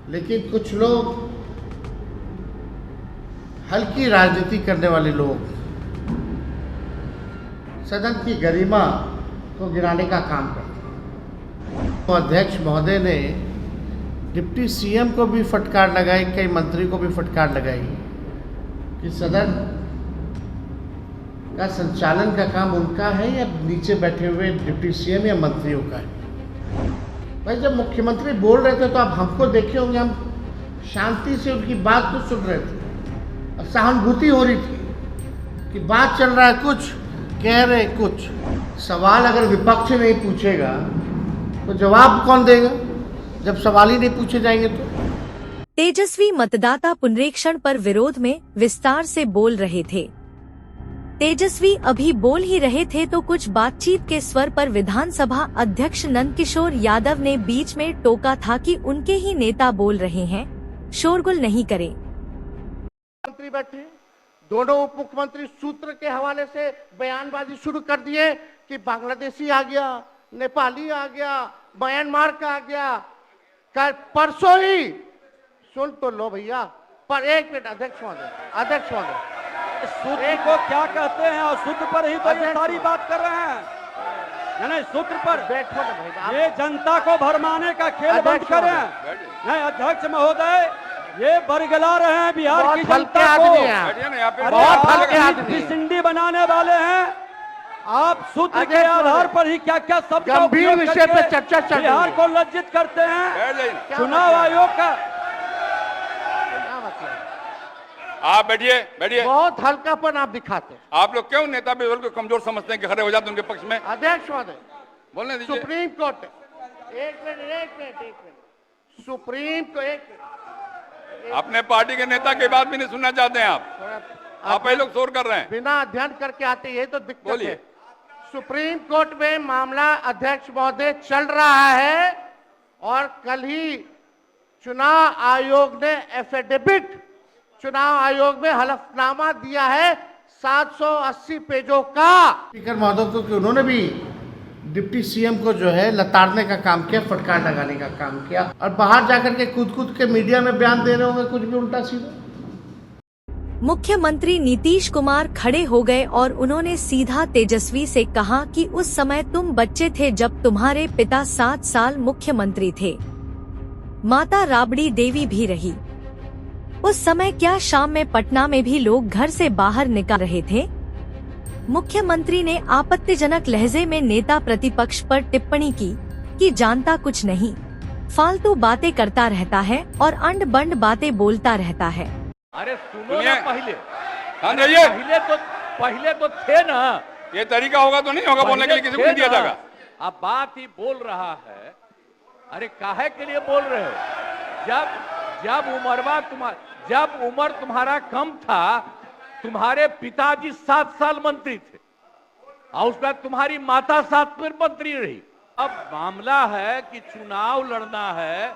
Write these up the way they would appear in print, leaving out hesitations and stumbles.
लेकिन कुछ लोग, हल्की राजनीति करने वाले लोग, सदन की गरिमा को गिराने का काम करते हैं। तो अध्यक्ष महोदय ने डिप्टी सीएम को भी फटकार लगाई, कई मंत्री को भी फटकार लगाई कि सदन का संचालन का काम उनका है या नीचे बैठे हुए डिप्टी सीएम या मंत्रियों का है। भाई, जब मुख्यमंत्री बोल रहे थे तो आप हमको देखे होंगे, हम शांति से उनकी बात तो सुन रहे थे और सहानुभूति हो रही थी कि बात चल रहा है, कुछ कह रहे कुछ। सवाल अगर विपक्ष नहीं पूछेगा तो जवाब कौन देगा जब सवाल ही नहीं पूछे जाएंगे तो। तेजस्वी मतदाता पुनरीक्षण पर विरोध में विस्तार से बोल रहे थे। तेजस्वी अभी बोल ही रहे थे तो कुछ बातचीत के स्वर पर विधानसभा अध्यक्ष नंदकिशोर यादव ने बीच में टोका था कि उनके ही नेता बोल रहे हैं, शोरगुल नहीं करें। मंत्री बैठे, दोनों उप मुख्यमंत्री सूत्र के हवाले से बयानबाजी शुरू कर दिए कि बांग्लादेशी आ गया, नेपाली आ गया, म्यांमार का आ गया। कल परसों ही सुन तो लो भैया, पर एक मिनट अध्यक्ष महोदय, सूत्र को क्या कहते हैं और सूत्र पर ही तो ये सारी बात कर रहे हैं। नहीं, सूत्र पर बैठो ना भाई, ये जनता को भरमाने का खेल बंद करें। नहीं अध्यक्ष महोदय, ये बरगला रहे हैं बिहार की जनता को। बहुत हल्के आदमी, सिंडी बनाने वाले हैं। आप सूत्र के आधार पर ही क्या क्या सब गंभीर विषय पे चर्चा चल रही है। बिहार को लज्जित करते हैं। चुनाव आयोग का आप बैठिए। बहुत हल्कापन आप दिखाते हैं। आप लोग क्यों नेता विरोध को कमजोर समझते हैं कि खड़े हो जाते हैं उनके पक्ष में? अध्यक्ष महोदय, बोलने दीजिए। सुप्रीम कोर्ट, एक मिनट, सुप्रीम को एक मिनट, अपने पार्टी के नेता की बात भी नहीं सुनना चाहते हैं आप ही लोग शोर कर रहे हैं। बिना अध्ययन करके आते, ये तो दिक्कत बोलिए। है। सुप्रीम कोर्ट में मामला अध्यक्ष महोदय चल रहा है और कल ही चुनाव आयोग ने एफिडेविट, चुनाव आयोग में हलफनामा दिया है 780 पेजों का। स्पीकर महोदय को कि उन्होंने भी डिप्टी सीएम को जो है लताड़ने का काम किया, फटकार लगाने का काम किया और बाहर जाकर के कूद के मीडिया में बयान दे रहे होंगे कुछ भी उल्टा सीधा। मुख्यमंत्री नीतीश कुमार खड़े हो गए और उन्होंने सीधा तेजस्वी से कहा कि उस समय तुम बच्चे थे जब तुम्हारे पिता 7 साल मुख्यमंत्री थे। माता राबड़ी देवी भी रही। उस समय क्या शाम में पटना में भी लोग घर से बाहर निकल रहे थे? मुख्यमंत्री ने आपत्तिजनक लहजे में नेता प्रतिपक्ष पर टिप्पणी की कि जानता कुछ नहीं, फालतू बातें करता रहता है और अंड बंड बातें बोलता रहता है। अरे सुनो ना, पहले तो थे ना। ये तरीका होगा तो नहीं होगा बोलने के लिए, किसी को नहीं दिया जाएगा। अब बात ही बोल रहा है। अरे काहे के लिए बोल रहे हो? जब उम्र तुम्हारा कम था, तुम्हारे पिताजी 7 साल मंत्री थे और उसके बाद तुम्हारी माता 7 फिर मंत्री रही। अब मामला है कि चुनाव लड़ना है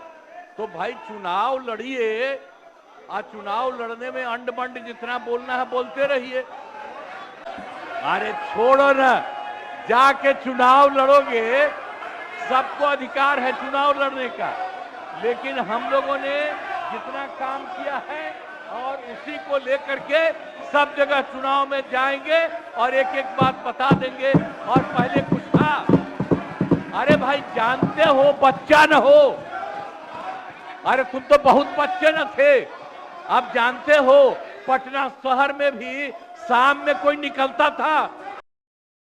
तो भाई चुनाव लड़िए और चुनाव लड़ने में अंड बंड जितना बोलना है बोलते रहिए। अरे छोड़ो ना, जाके चुनाव लड़ोगे, सबको अधिकार है चुनाव लड़ने का, लेकिन हम लोगों ने जितना काम किया है और उसी को लेकर के सब जगह चुनाव में जाएंगे और एक एक बात बता देंगे। और पहले कुछ था, अरे भाई जानते हो बच्चा न हो, अरे तुम तो बहुत बच्चे न थे, अब जानते हो पटना शहर में भी शाम में कोई निकलता था।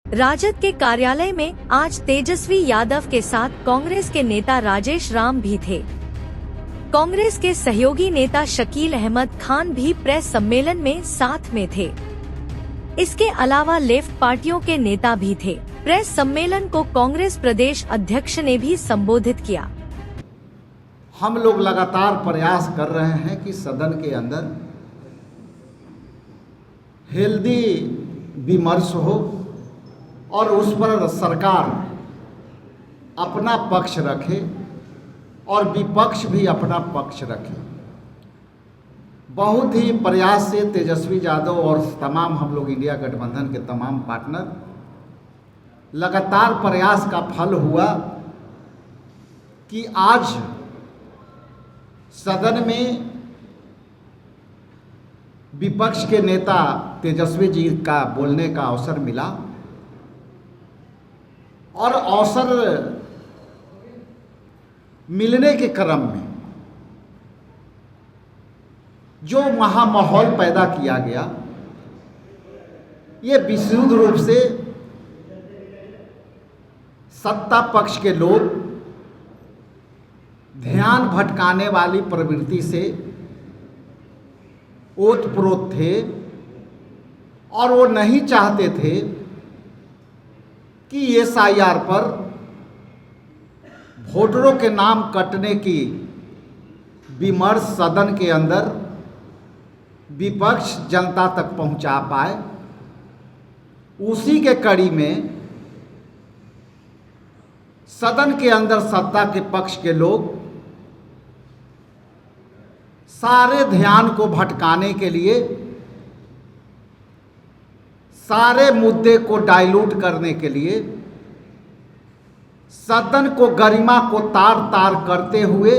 राजद के कार्यालय में आज तेजस्वी यादव के साथ कांग्रेस के नेता राजेश राम भी थे। कांग्रेस के सहयोगी नेता शकील अहमद खान भी प्रेस सम्मेलन में साथ में थे। इसके अलावा लेफ्ट पार्टियों के नेता भी थे। प्रेस सम्मेलन को कांग्रेस प्रदेश अध्यक्ष ने भी संबोधित किया। हम लोग लगातार प्रयास कर रहे हैं कि सदन के अंदर हेल्दी विमर्श हो और उस पर सरकार अपना पक्ष रखे और विपक्ष भी अपना पक्ष रखे। बहुत ही प्रयास से तेजस्वी यादव और तमाम हम लोग इंडिया गठबंधन के तमाम पार्टनर लगातार प्रयास का फल हुआ कि आज सदन में विपक्ष के नेता तेजस्वी जी का बोलने का अवसर मिला और अवसर मिलने के क्रम में जो महामाहौल पैदा किया गया, ये विशुद्ध रूप से सत्ता पक्ष के लोग ध्यान भटकाने वाली प्रवृत्ति से ओतप्रोत थे और वो नहीं चाहते थे कि एसआईआर पर वोटरों के नाम कटने की विमर्श सदन के अंदर विपक्ष जनता तक पहुंचा पाए। उसी के कड़ी में सदन के अंदर सत्ता के पक्ष के लोग सारे ध्यान को भटकाने के लिए, सारे मुद्दे को डाइल्यूट करने के लिए, सदन को गरिमा को तार तार करते हुए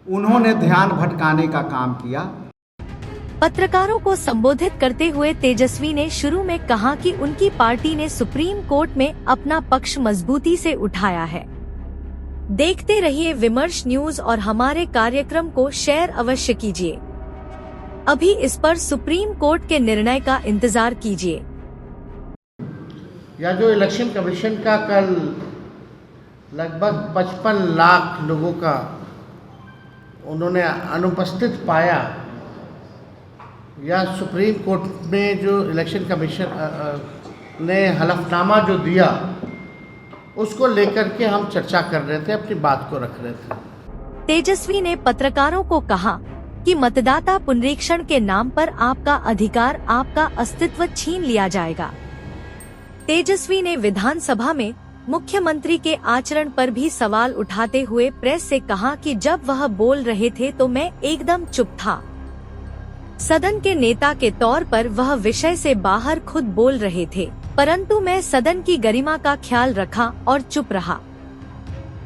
उन्होंने ध्यान भटकाने का काम किया। पत्रकारों को संबोधित करते हुए तेजस्वी ने शुरू में कहा कि उनकी पार्टी ने सुप्रीम कोर्ट में अपना पक्ष मजबूती से उठाया है। देखते रहिए विमर्श न्यूज और हमारे कार्यक्रम को शेयर अवश्य कीजिए। अभी इस पर सुप्रीम कोर्ट के निर्णय का इंतजार कीजिए। या जो इलेक्शन कमीशन का कल लगभग 55 लाख लोगों का उन्होंने अनुपस्थित पाया, या सुप्रीम कोर्ट में जो इलेक्शन कमीशन ने हलफनामा जो दिया, उसको लेकर के हम चर्चा कर रहे थे, अपनी बात को रख रहे थे। तेजस्वी ने पत्रकारों को कहा कि मतदाता पुनरीक्षण के नाम पर आपका अधिकार, आपका अस्तित्व छीन लिया जाएगा। तेजस्वी ने विधानसभा में मुख्यमंत्री के आचरण पर भी सवाल उठाते हुए प्रेस से कहा कि जब वह बोल रहे थे तो मैं एकदम चुप था। सदन के नेता के तौर पर वह विषय से बाहर खुद बोल रहे थे, परंतु मैं सदन की गरिमा का ख्याल रखा और चुप रहा।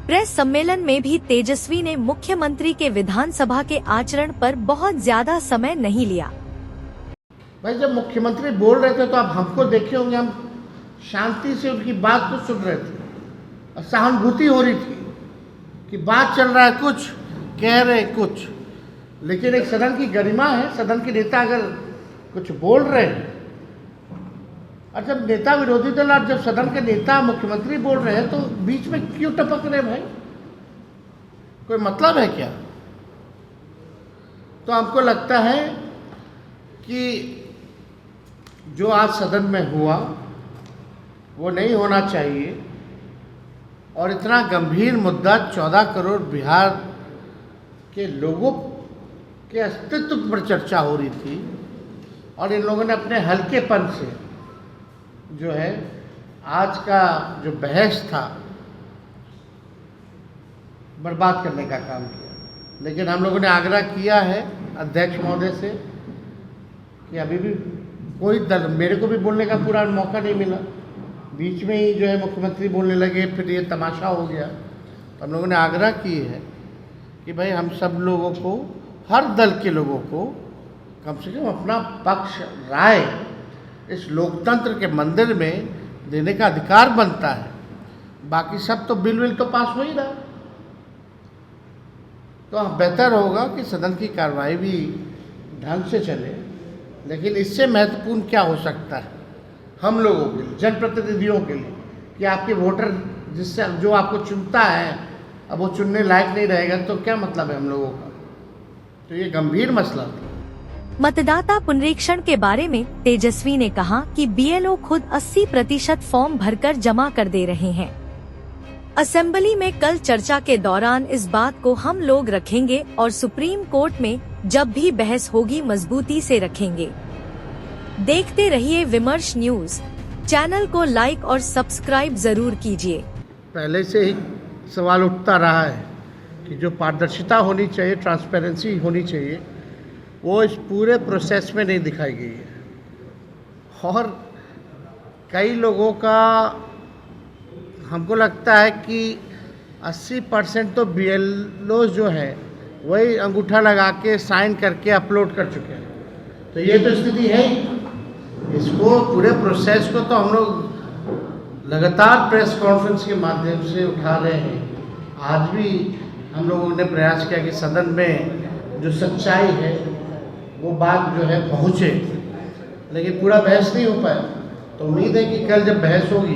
प्रेस सम्मेलन में भी तेजस्वी ने मुख्यमंत्री के विधानसभा के आचरण पर बहुत ज्यादा समय नहीं लिया। भाई, जब मुख्यमंत्री बोल रहे थे तो आप हमको देखे होंगे, हम शांति से उनकी बात को सुन रहे थे और सहानुभूति हो रही थी कि बात चल रहा है कुछ, कह रहे कुछ, लेकिन एक सदन की गरिमा है। सदन के नेता अगर कुछ बोल रहे हैं, और जब नेता विरोधी दल और जब सदन के नेता मुख्यमंत्री बोल रहे हैं तो बीच में क्यों टपक रहे भाई? कोई मतलब है क्या? तो हमको लगता है कि जो आज सदन में हुआ वो नहीं होना चाहिए, और इतना गंभीर मुद्दा 14 करोड़ बिहार के लोगों के अस्तित्व पर चर्चा हो रही थी, और इन लोगों ने अपने हल्केपन से जो है आज का जो बहस था बर्बाद करने का काम किया। लेकिन हम लोगों ने आग्रह किया है अध्यक्ष महोदय से कि अभी भी कोई दल, मेरे को भी बोलने का पूरा मौका नहीं मिला, बीच में ही जो है मुख्यमंत्री बोलने लगे, फिर ये तमाशा हो गया। तो हम लोगों ने आग्रह की है कि भाई हम सब लोगों को, हर दल के लोगों को कम से कम अपना पक्ष राय इस लोकतंत्र के मंदिर में देने का अधिकार बनता है। बाकी सब तो बिल तो पास हो ही रहा, तो बेहतर होगा कि सदन की कार्रवाई भी ढंग से चले। लेकिन इससे महत्वपूर्ण क्या हो सकता है हम लोगों के लिए, जनप्रतिनिधियों के लिए, कि आपके वोटर जिससे जो आपको चुनता है अब वो चुनने लायक नहीं रहेगा तो क्या मतलब है हम लोगों का? तो ये गंभीर मसला था। मतदाता पुनरीक्षण के बारे में तेजस्वी ने कहा कि बीएलओ खुद 80% फॉर्म भरकर जमा कर दे रहे हैं। असेंबली में कल चर्चा के दौरान इस बात को हम लोग रखेंगे और सुप्रीम कोर्ट में जब भी बहस होगी मजबूती से रखेंगे। देखते रहिए विमर्श न्यूज। चैनल को लाइक और सब्सक्राइब जरूर कीजिए। पहले से ही सवाल उठता रहा है कि जो पारदर्शिता होनी चाहिए, ट्रांसपेरेंसी होनी चाहिए, वो इस पूरे प्रोसेस में नहीं दिखाई गई है। और कई लोगों का हमको लगता है कि 80% तो BLO जो है वही अंगूठा लगा के साइन करके अपलोड कर चुके हैं। तो ये तो स्थिति है ही। इसको पूरे प्रोसेस को तो हम लोग लगातार प्रेस कॉन्फ्रेंस के माध्यम से उठा रहे हैं। आज भी हम लोगों ने प्रयास किया कि सदन में जो सच्चाई है वो बात जो है पहुँचे, लेकिन पूरा बहस नहीं हो पाया। तो उम्मीद है कि कल जब बहस होगी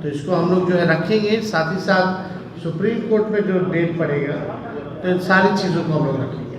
तो इसको हम लोग जो है रखेंगे, साथ ही साथ सुप्रीम कोर्ट में जो डेट पड़ेगा तो इन सारी चीज़ों को हम लोग रखेंगे।